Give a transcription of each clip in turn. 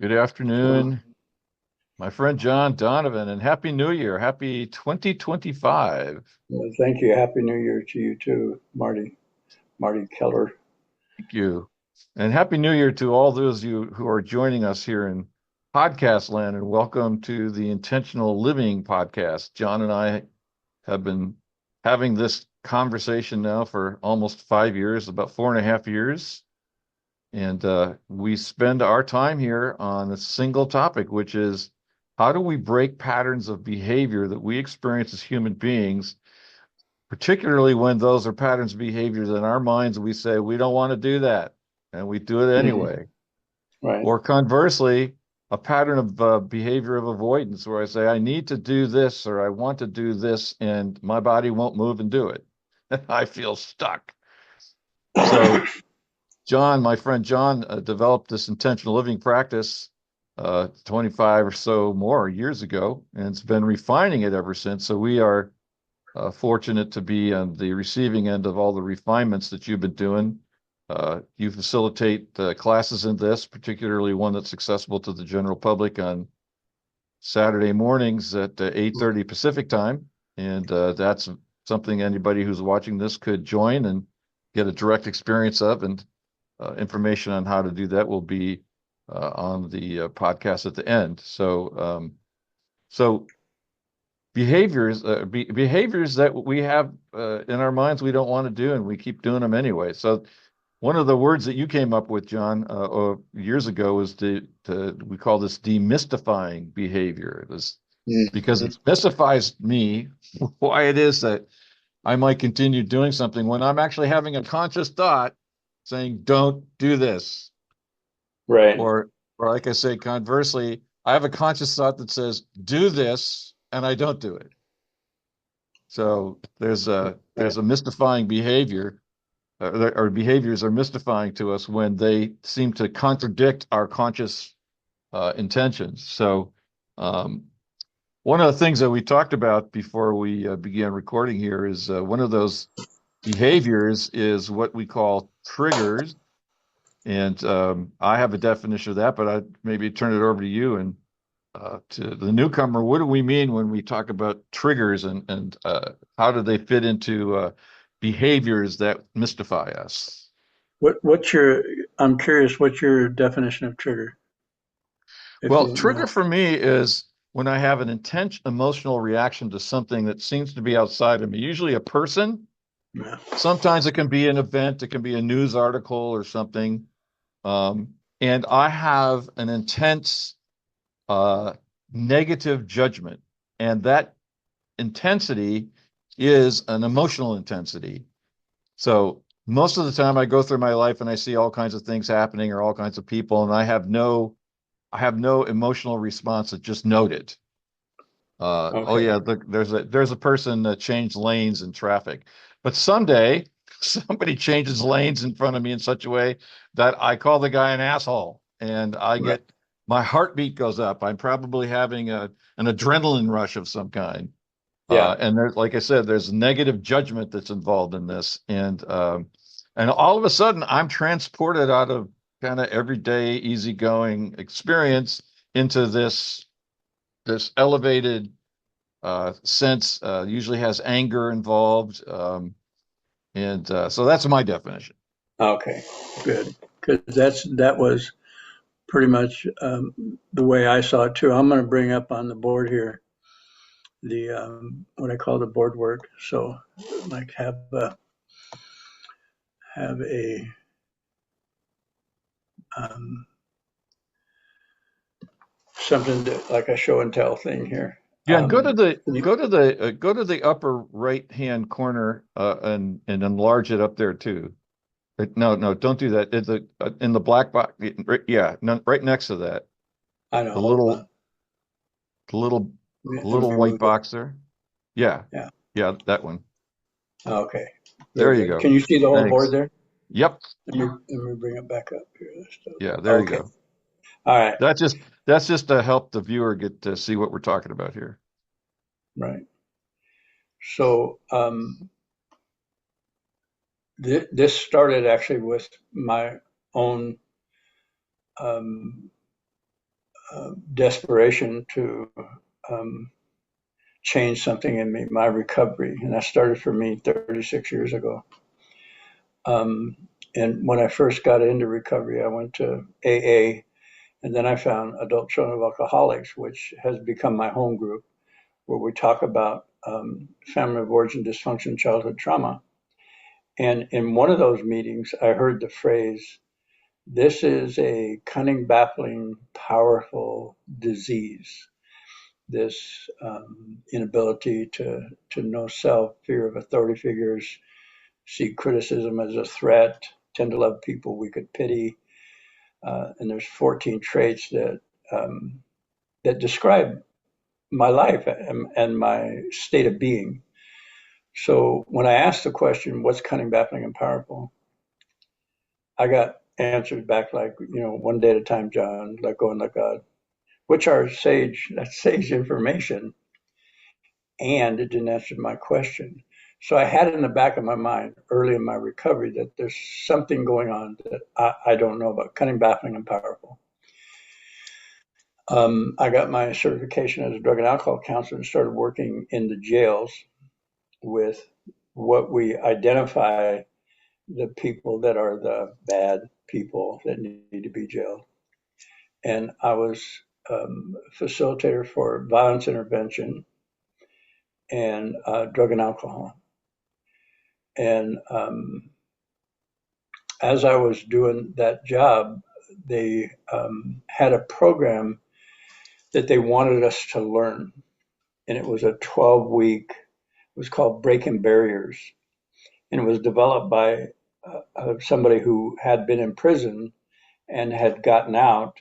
Good Hello. afternoon, my friend John Donovan, and Happy New Year. Happy 2025. Well, thank you. Happy New Year to you too, Marty Keller. Thank you. And Happy New Year to all those of you who are joining us here in podcast land, and welcome to the Intentional Living podcast. John and I have been having this conversation now for almost 5 years, about 4.5 years. And we spend our time here on a single topic, which is how do we break patterns of behavior that we experience as human beings, particularly when those are patterns of behaviors in our minds, we say we don't want to do that, and we do it Hmm. anyway. Right. Or conversely, a pattern of behavior of avoidance where I say I need to do this or I want to do this, and my body won't move and do it. I feel stuck. So John, my friend John, developed this intentional living practice 25 or so more years ago, and it's been refining it ever since. So we are fortunate to be on the receiving end of all the refinements that you've been doing. You facilitate classes in this, particularly one that's accessible to the general public on Saturday mornings at 8:30 Pacific time, and that's something anybody who's watching this could join and get a direct experience of. And information on how to do that will be on the podcast at the end. So behaviors that we have in our minds we don't want to do, and we keep doing them anyway. So one of the words that you came up with, John, years ago is we call this demystifying behavior. This because Mhm. it mystifies me why it is that I might continue doing something when I'm actually having a conscious thought saying, don't do this. Right. Or like I say, conversely, I have a conscious thought that says, do this, and I don't do it. So there's Right. a mystifying behavior, or behaviors are mystifying to us when they seem to contradict our conscious intentions. So um, one of the things that we talked about before we began recording here is one of those behaviors is what we call triggers. And I have a definition of that, but I maybe turn it over to you and to the newcomer. What do we mean when we talk about triggers, and how do they fit into behaviors that mystify us? What's your? I'm curious. What's your definition of trigger? If Well, you trigger know. for me is when I have an intense emotional reaction to something that seems to be outside of me, usually a person. Yeah. Sometimes it can be an event, it can be a news article or something. And I have an intense uh, negative judgment. And that intensity is an emotional intensity. So most of the time I go through my life and I see all kinds of things happening or all kinds of people, and I have no emotional response that just note it. Oh Okay. yeah, there's a person that changed lanes in traffic. But someday somebody changes lanes in front of me in such a way that I call the guy an asshole, and I Right. get my heartbeat goes up. I'm probably having an adrenaline rush of some kind. Yeah. And there's, like I said, there's negative judgment that's involved in this, and all of a sudden I'm transported out of kind of everyday, easygoing experience into this elevated sense. Usually has anger involved, and so that's my definition. Okay. Good. Because that was pretty much the way I saw it too. I'm going to bring up on the board here the what I call the board work. So, like, have a um, something to, like a show and tell thing here. Yeah, and go to the You- go to the go to the upper right hand corner and enlarge it up there too. No, no, don't do that. In the black box, right, yeah, no, right next to that, I know. the Hold little on. the little Let little me white move it. box there. Yeah, Yeah. yeah, that one. Okay. There Very you good. Can go. you see the whole board Thanks. there? Yep. Let me bring it back up here. Yeah, there you Okay. go. All right. That's just to help the viewer get to see what we're talking about here. Right. So this started actually with my own um, desperation to um, change something in me, my recovery. And that started for me 36 years ago. Um, and when I first got into recovery, I went to AA, and then I found Adult Children of Alcoholics, which has become my home group, where we talk about family of origin dysfunction, childhood trauma. And in one of those meetings, I heard the phrase, "This is a cunning, baffling, powerful disease." This inability to know self, fear of authority figures, see criticism as a threat, tend to love people we could pity. And there's 14 traits that describe my life and my state of being. So when I asked the question, what's cunning, baffling, and powerful? I got answered back like, one day at a time, John, let go and let God, which are that's sage information. And it didn't answer my question. So I had in the back of my mind early in my recovery that there's something going on that I don't know about, cunning, baffling, and powerful. I got my certification as a drug and alcohol counselor and started working in the jails with what we identify the people that are the bad people that need to be jailed. And I was facilitator for violence intervention and drug and alcohol. And as I was doing that job, they had a program that they wanted us to learn. And it was a 12-week, it was called Breaking Barriers. And it was developed by somebody who had been in prison and had gotten out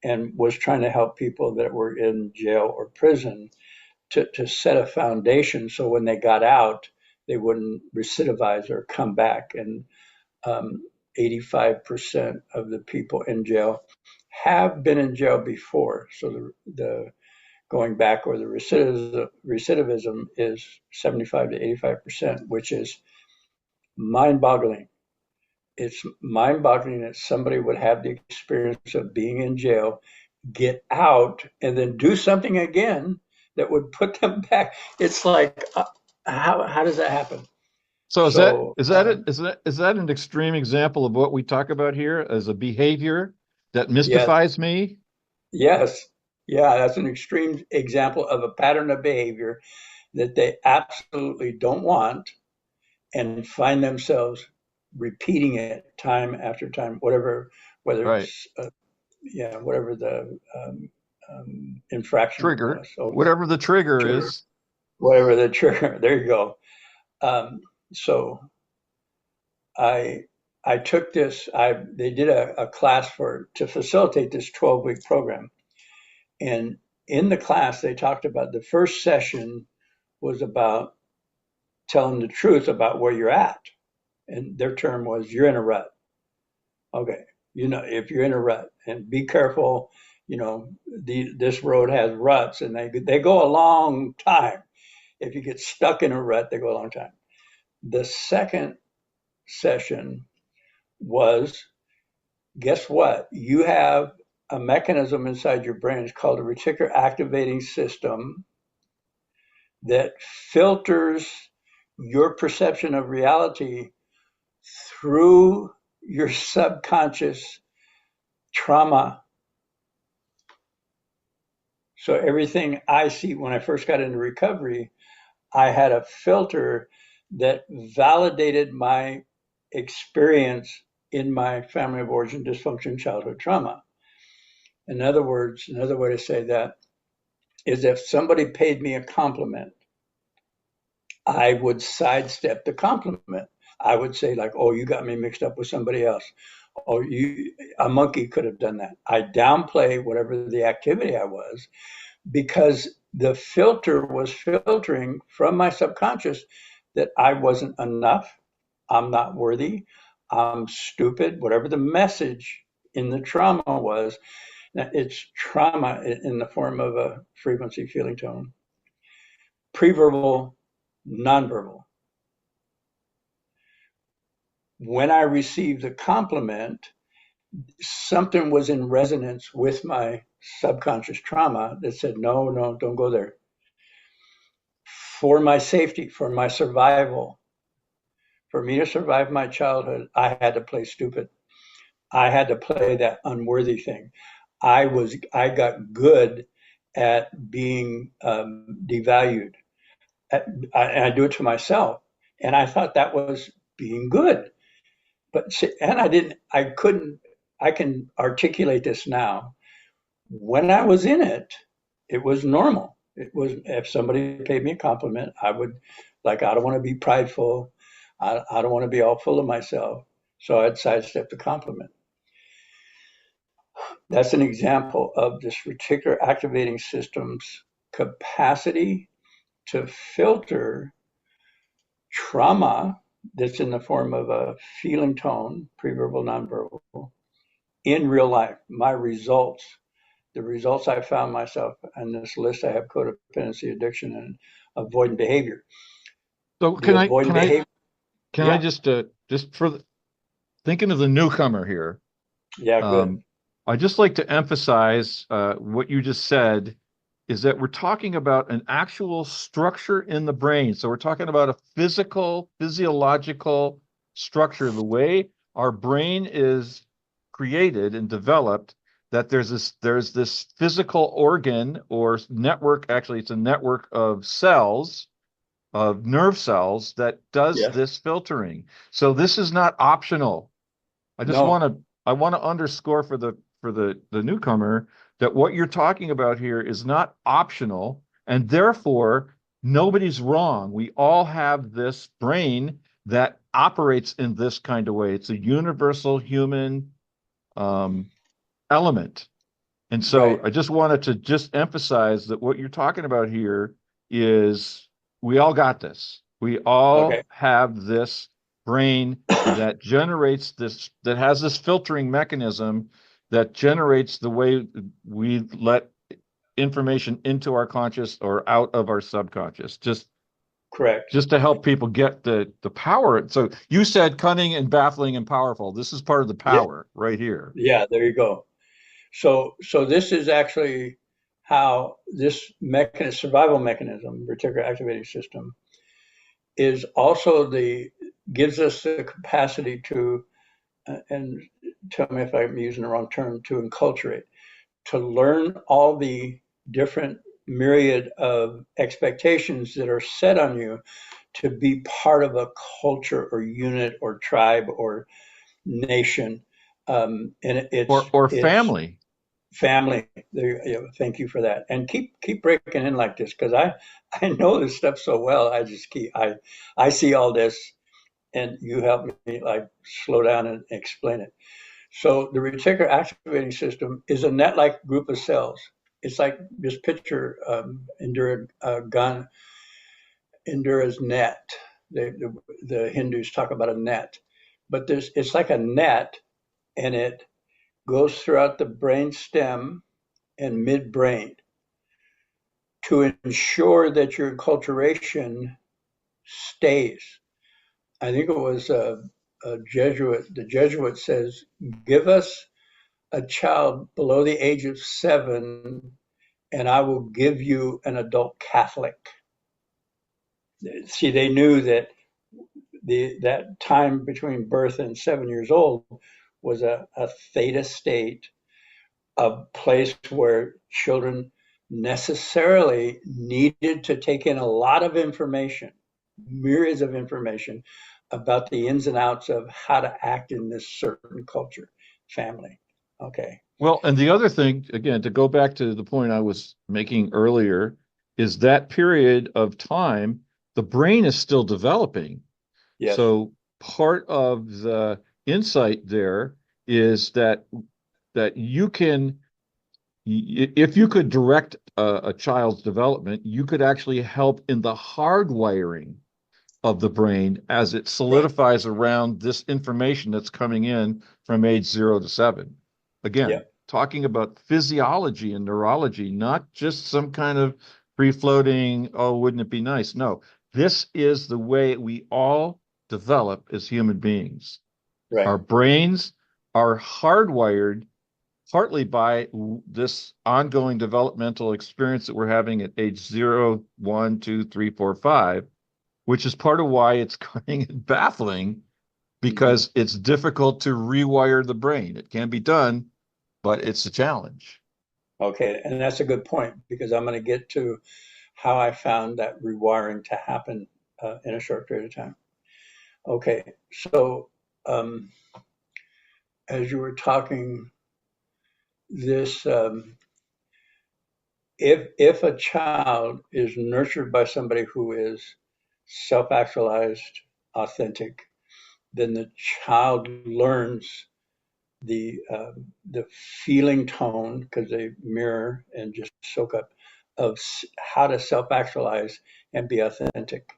and was trying to help people that were in jail or prison to set a foundation so when they got out, they wouldn't recidivize or come back. And 85% of the people in jail have been in jail before. So the going back or the recidivism is 75 to 85%, which is mind boggling. It's mind boggling that somebody would have the experience of being in jail, get out, and then do something again that would put them back. It's like, how does that happen? So is that So, is that it? Is that an extreme example of what we talk about here as a behavior that yes, mystifies me? yes, yeah, that's an extreme example of a pattern of behavior that they absolutely don't want and find themselves repeating it time after time, whether Right. it's whatever the infraction Trigger, was. So whatever the trigger trigger, is. whatever the trigger. There you go. Um, so I I took this. They did a class to facilitate this 12-week program, and in the class they talked about the first session was about telling the truth about where you're at, and their term was you're in a rut. Okay, if you're in a rut, and be careful. This road has ruts, and they go a long time. If you get stuck in a rut, they go a long time. The second session was, guess what? You have a mechanism inside your brain. It's called a reticular activating system that filters your perception of reality through your subconscious trauma. So everything I see when I first got into recovery, I had a filter that validated my experience in my family of origin dysfunction childhood trauma. In other words, another way to say that is if somebody paid me a compliment, I would sidestep the compliment. I would say like, "Oh, you got me mixed up with somebody else. Oh, a monkey could have done that." I downplay whatever the activity I was because the filter was filtering from my subconscious that I wasn't enough, I'm not worthy, I'm stupid, whatever the message in the trauma was. It's trauma in the form of a frequency feeling tone, preverbal, nonverbal. When I received the compliment, something was in resonance with my subconscious trauma that said, no, no, don't go there. For my safety, for my survival, for me to survive my childhood, I had to play stupid. I had to play that unworthy thing. I got good at being devalued. I do it to myself, and I thought that was being good. But and I couldn't. I can articulate this now. When I was in it, it was normal. It was if somebody paid me a compliment, I would like. I don't want to be prideful. I don't want to be all full of myself. So I'd sidestep the compliment. That's an example of this reticular activating system's capacity to filter trauma that's in the form of a feeling tone, preverbal, nonverbal, in real life. My results, the results I found myself on this list, I have codependency, addiction, and avoidant behavior. So The avoidant behavior, can I yeah, just for thinking of the newcomer here, yeah, good. um, I just like to emphasize what you just said is that we're talking about an actual structure in the brain. So we're talking about a physiological structure, the way our brain is created and developed, that there's this physical organ or network, actually it's a network of cells, of nerve cells that does Yes, this filtering. So this is not optional. no, I want to underscore for the newcomer that what you're talking about here is not optional, and therefore nobody's wrong. We all have this brain that operates in this kind of way. It's a universal human um, element. And so right. I just wanted to just emphasize that what you're talking about here is we all got this. We Okay, all have this brain that generates this, that has this filtering mechanism that generates the way we let information into our conscious or out of our subconscious. correct. Just to help people get the power. So you said cunning and baffling and powerful. This is part of the Yeah, power right here. yeah, there you go. So this is actually how this mechanism, survival mechanism, reticular activating system, is also the gives us the capacity to, and tell me if I'm using the wrong term, to enculturate, to learn all the different myriad of expectations that are set on you to be part of a culture or unit or tribe or nation. And Or it's family. family. Thank you for that. And keep breaking in like this because I know this stuff so well. I just keep I see all this, and you help me like slow down and explain it. So the reticular activating system is a net-like group of cells. It's like this picture, Indira's net. The Hindus talk about a net, but it's like a net, and it goes throughout the brain stem and midbrain to ensure that your enculturation stays. I think it was a Jesuit. The Jesuit says, "Give us a child below the age of 7, and I will give you an adult Catholic." See, they knew that that time between birth and 7 years old was a theta state, a place where children necessarily needed to take in a lot of information, myriads of information about the ins and outs of how to act in this certain culture, family. Okay. Well, and the other thing, again, to go back to the point I was making earlier, is that period of time, the brain is still developing. Yes. So part of the insight there is that you can, if you could direct a child's development, you could actually help in the hardwiring of the brain as it Right. solidifies around this information that's coming in from age 0 to 7. Yeah. Again, talking about physiology and neurology, not just some kind of free floating, oh, wouldn't it be nice? No, this is the way we all develop as human beings. Right. Our brains are hardwired partly by this ongoing developmental experience that we're having at age 0, 1, 2, 3, 4, 5, which is part of why it's cunning and baffling, Mhm. because it's difficult to rewire the brain. It can be done, but it's a challenge. Okay, and that's a good point because I'm going to get to how I found that rewiring to happen in a short period of time. Okay, so um, as you were talking, this if a child is nurtured by somebody who is self-actualized, authentic, then the child learns the feeling tone because they mirror and just soak up of how to self-actualize and be authentic.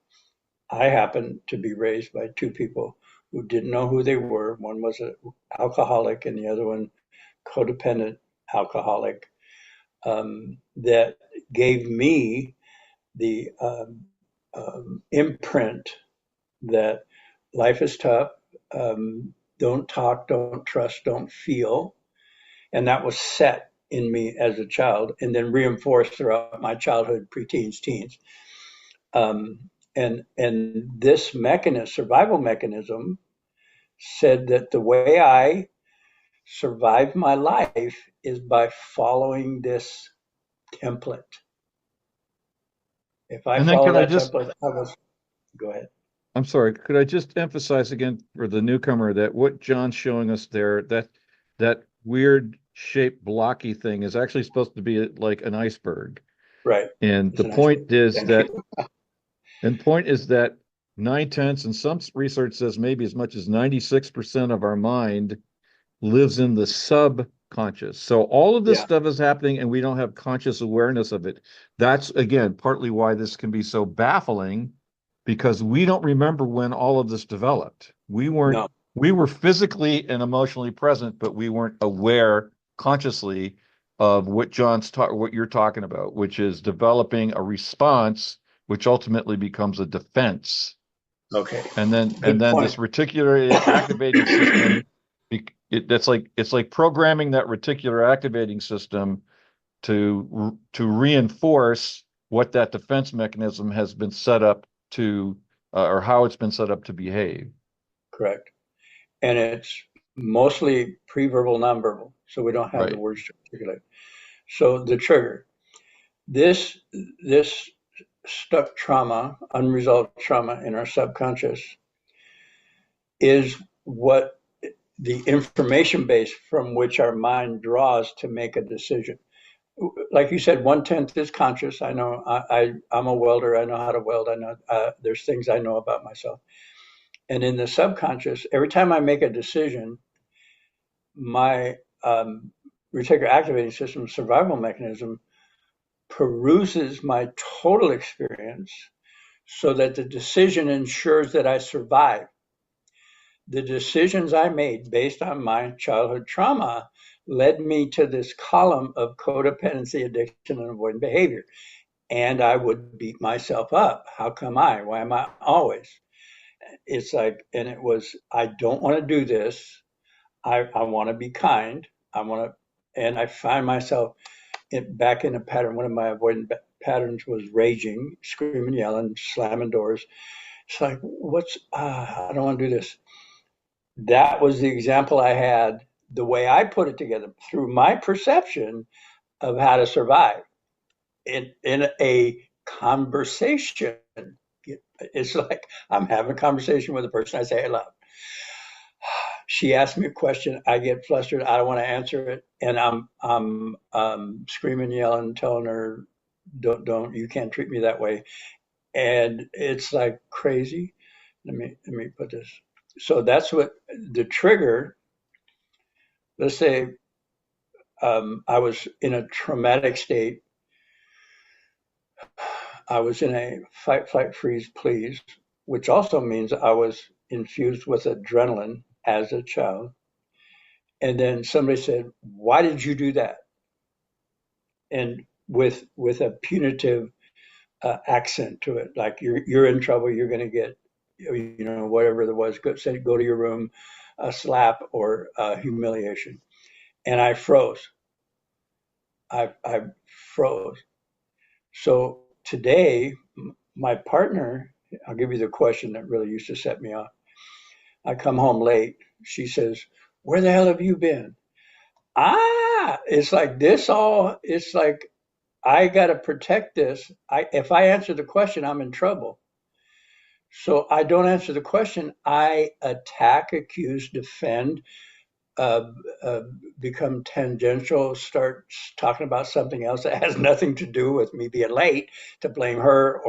I happened to be raised by two people who didn't know who they were. One was an alcoholic, and the other one codependent alcoholic. That gave me the imprint that life is tough. Don't talk, don't trust, don't feel. And that was set in me as a child and then reinforced throughout my childhood, preteens, teens. And this mechanism, survival mechanism, said that the way I survive my life is by following this template. If I And then follow could I that just, template, I was, go ahead. I'm sorry, could I just emphasize again for the newcomer that what John's showing us there, that weird shaped blocky thing is actually supposed to be like an iceberg. Right. And It's the a nice point word. is Thank that you. nine tenths, and some research says maybe as much as 96% of our mind lives in the subconscious. So all of this Yeah. stuff is happening and we don't have conscious awareness of it. That's again partly why this can be so baffling, because we don't remember when all of this developed. No. We were physically and emotionally present, but we weren't aware consciously of what you're talking about, which is developing a response which ultimately becomes a defense. Okay. And Good then point. this reticular activating system, it's like programming that reticular activating system to reinforce what that defense mechanism has been set up to, or how it's been set up to behave. Correct. And it's mostly pre-verbal, nonverbal, so we don't have the Right. words to articulate. So the trigger, this this stuck trauma, unresolved trauma in our subconscious is what the information base from which our mind draws to make a decision. Like you said, 1/10 is conscious. I know I'm a welder. I know how to weld. I know there's things I know about myself. And in the subconscious, every time I make a decision, my reticular activating system survival mechanism peruses my total experience so that the decision ensures that I survive. The decisions I made based on my childhood trauma led me to this column of codependency, addiction, and avoidant behavior. And I would beat myself up. How come I? Why am I always? It's like, and it was, I don't want to do this. I want to be kind. I want to, and I find myself back in a pattern. One of my avoidant patterns was raging, screaming, yelling, slamming doors. It's like, I don't want to do this. That was the example I had, the way I put it together through my perception of how to survive in a conversation. It's like I'm having a conversation with a person I say I love. She asks me a question, I get flustered, I don't want to answer it, and I'm screaming, yelling, telling her, don't, you can't treat me that way, and it's like crazy. Let me put this. So that's what the trigger. Let's say I was in a traumatic state. I was in a fight, flight, freeze, please, which also means I was infused with adrenaline as a child. And then somebody said, "Why did you do that?" And with a punitive accent to it, like you're in trouble, you're going to get, whatever there was. Go to your room, a slap or humiliation. and I froze. I froze. So today, my partner, I'll give you the question that really used to set me off. I come home late. She says, "Where the hell have you been?" It's like this all, it's like I got to protect this. If I answer the question, I'm in trouble. So I don't answer the question. I attack, accuse, defend, uh, uh, become tangential, start talking about something else that has nothing to do with me being late to blame her,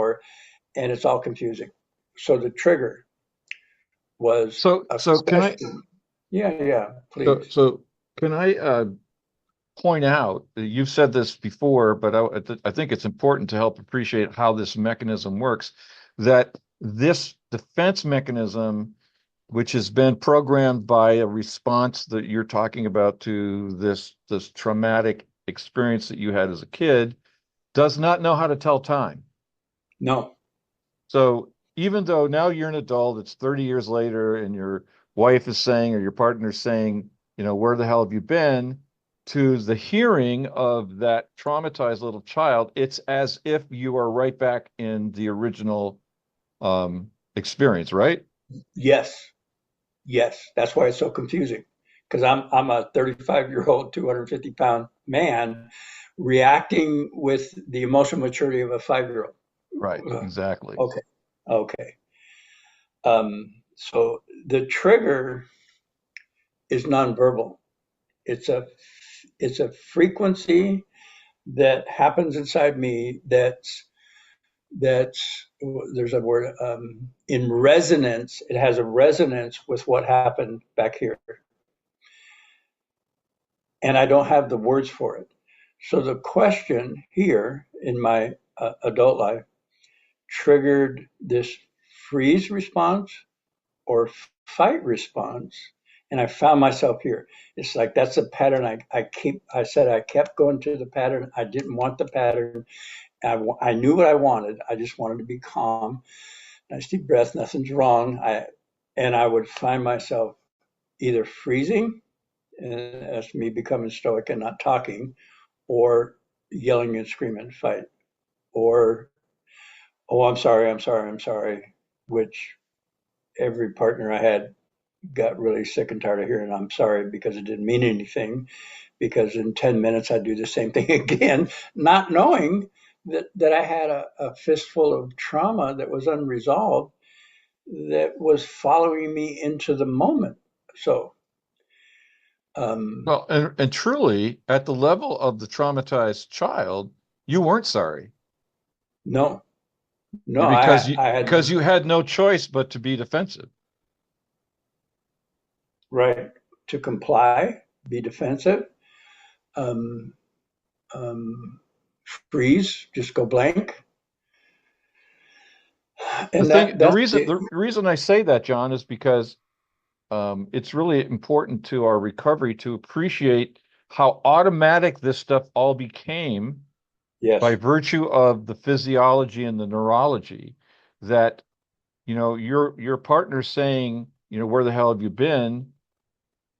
and it's all confusing. So the trigger was a So can I question. Yeah, yeah, so please. so can I point out that you've said this before, but I think it's important to help appreciate how this mechanism works, that this defense mechanism, which has been programmed by a response that you're talking about to this traumatic experience that you had as a kid, does not know how to tell time. No, So even though now you're an adult, it's 30 years later, and your wife is saying, or your partner's saying, where the hell have you been? To the hearing of that traumatized little child, it's as if you are right back in the original experience, right? yes, yes. That's why it's so confusing. Because I'm a 35-year-old, 250-pound man reacting with the emotional maturity of a 5-year-old. Right, exactly. Okay, okay. So the trigger is nonverbal. It's a it's a frequency that happens inside me that's there's a word in resonance. It has a resonance with what happened back here, and I don't have the words for it. So the question here in my adult life triggered this freeze response or fight response, and I found myself here. It's like that's a pattern. I said I kept going to the pattern. I didn't want the pattern. I knew what I wanted. I just wanted to be calm. Nice deep breath. Nothing's wrong. And I would find myself either freezing, and that's me becoming stoic and not talking, or yelling and screaming, fight, or oh, I'm sorry, I'm sorry, I'm sorry, which every partner I had got really sick and tired of hearing I'm sorry because it didn't mean anything. Because in 10 minutes I'd do the same thing again, not knowing that I had a fistful of trauma that was unresolved that was following me into the moment. So, um, Well, and truly, at the level of the traumatized child, you weren't sorry no, no, because I had, you had no choice but to be defensive. right, to comply, be defensive, um, um, freeze, just go blank. And that's the, The reason I say that, John, is because it's really important to our recovery to appreciate how automatic this stuff all became by yes, virtue of the physiology and the neurology. That your partner saying, where the hell have you been,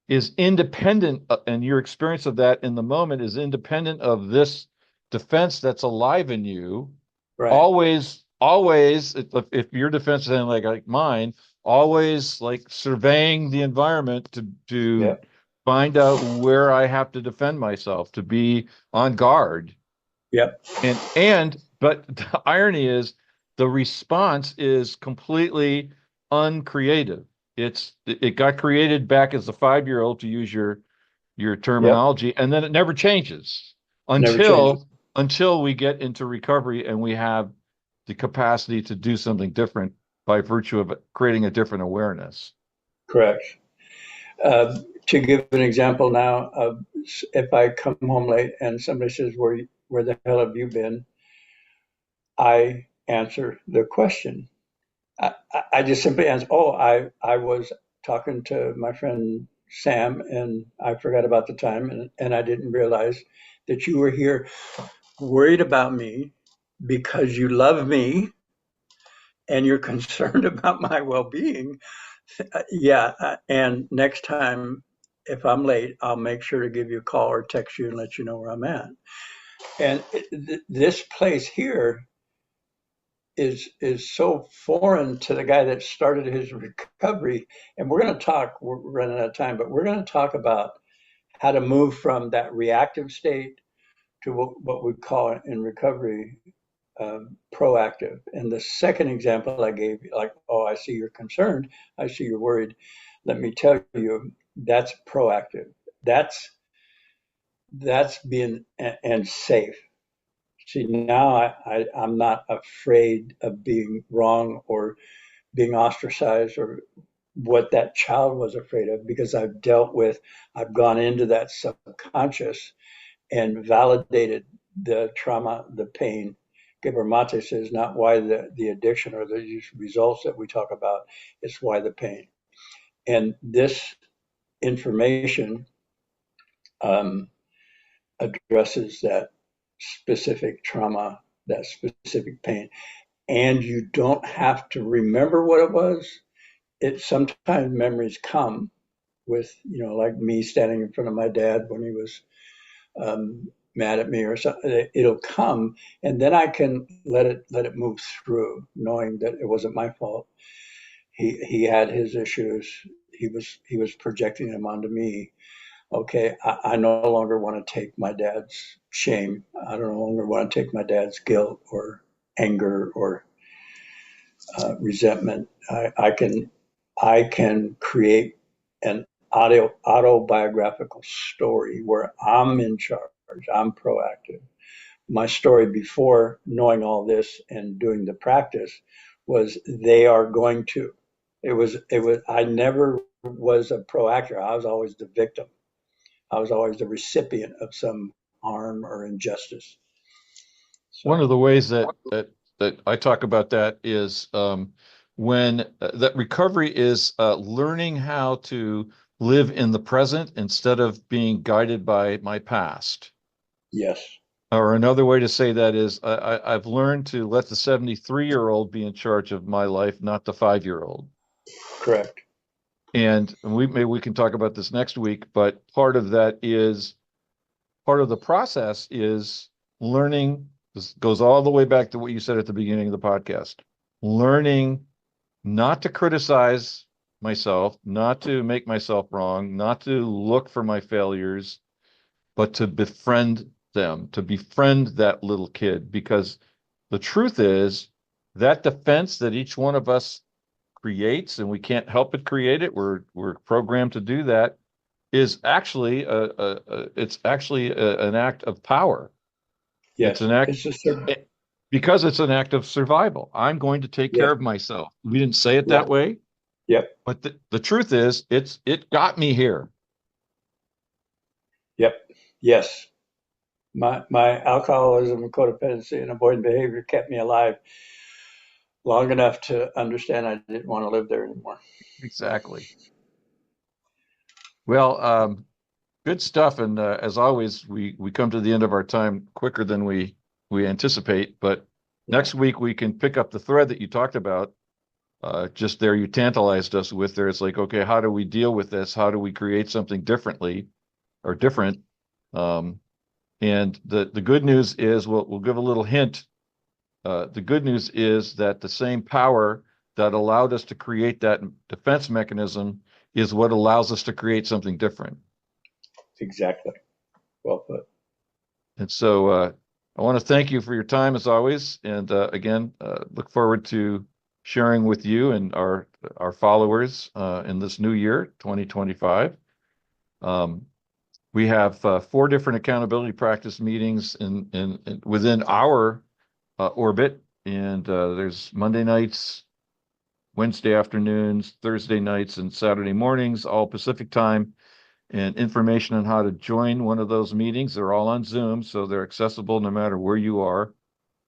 is independent, and your experience of that in the moment is independent of this defense that's alive in you. right, Always, if your defense is anything like mine, always like surveying the environment to yep, find out where I have to defend myself, to be on guard. yep, But the irony is the response is completely uncreative. It got created back as a 5-year-old, to use your yep, terminology, and then it never changes never changes. until we get into recovery and we have the capacity to do something different by virtue of creating a different awareness. Correct. To give an example now, if I come home late and somebody says, where the hell have you been? I answer the question. I just simply answer, oh, I was talking to my friend Sam and I forgot about the time and I didn't realize that you were here worried about me because you love me and you're concerned about my well being. Yeah. And next time, if I'm late, I'll make sure to give you a call or text you and let you know where I'm at. And this place here is so foreign to the guy that started his recovery. And we're going to talk. We're running out of time, but we're going to talk about how to move from that reactive state to what we call in recovery proactive. And the second example I gave, like, oh, I see you're concerned. I see you're worried. Let me tell you, that's proactive. That's being and safe. See, now I'm not afraid of being wrong or being ostracized or what that child was afraid of because I've gone into that subconscious and validated the trauma, the pain. Gabor Mate says not why the addiction or the results that we talk about, it's why the pain. And this information um, addresses that specific trauma, that specific pain. And you don't have to remember what it was. It sometimes memories come with, like me standing in front of my dad when he was mad at me or something. It'll come, and then I can let it move through, knowing that it wasn't my fault. He had his issues. He was projecting them onto me. Okay, I no longer want to take my dad's shame. I no longer want to take my dad's guilt or anger or resentment. I can create an autobiographical story where I'm in charge. I'm proactive. My story before knowing all this and doing the practice was they are going to. It was I never was a proactor. I was always the victim. I was always the recipient of some harm or injustice. One So of the ways that I talk about that is when that recovery is learning how to live in the present instead of being guided by my past. yes, Or another way to say that is I've learned to let the 73-year-old be in charge of my life, not the 5-year-old. correct. And maybe we can talk about this next week, but part of the process is learning. This goes all the way back to what you said at the beginning of the podcast. Learning not to criticize myself, not to make myself wrong, not to look for my failures, but to befriend them, to befriend that little kid. Because the truth is that defense that each one of us creates, and we can't help but create it, we're programmed to do that, is actually an act of power. It's Yes, an act it's just a, because it's an act of survival. I'm going to take care yep, of myself. We didn't say it yep, that way, yep, but the truth is it got me here. yep, yes. My alcoholism, codependency, and avoidant behavior kept me alive long enough to understand I didn't want to live there anymore. Exactly. Well, good stuff. And as always, we come to the end of our time quicker than we anticipate. But Yeah. next week we can pick up the thread that you talked about. Just there, you tantalized us with there. It's like, okay, how do we deal with this? How do we create something differently or different? Um, and the good news is, we'll give a little hint. The good news is that the same power that allowed us to create that defense mechanism is what allows us to create something different. Exactly. Well put. And so I want to thank you for your time as always. And again, look forward to sharing with you and our followers in this new year, 2025. Um, we have 4 different accountability practice meetings within our orbit. And there's Monday nights, Wednesday afternoons, Thursday nights, and Saturday mornings, all Pacific time. And information on how to join one of those meetings, they're all on Zoom, so they're accessible no matter where you are.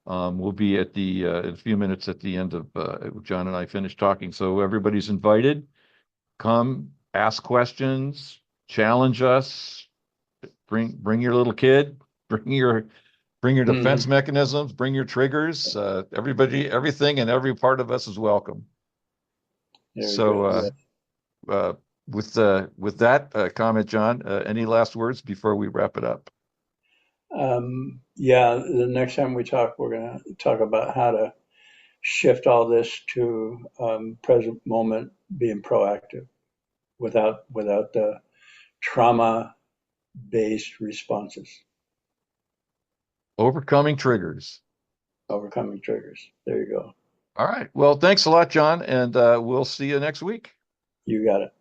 We'll be in a few minutes at the end of John and I finish talking. So everybody's invited. Come, ask questions, challenge us. Bring your little kid. Bring your defense Mm-hmm. mechanisms. Bring your triggers. Everything, and every part of us is welcome. Very So good. Yeah. with that comment, John, any last words before we wrap it up? Yeah, the next time we talk, we're going to talk about how to shift all this to present moment, being proactive without the trauma based responses, Overcoming triggers. overcoming triggers. There you go. All right. Well, thanks a lot, John, and we'll see you next week. You got it.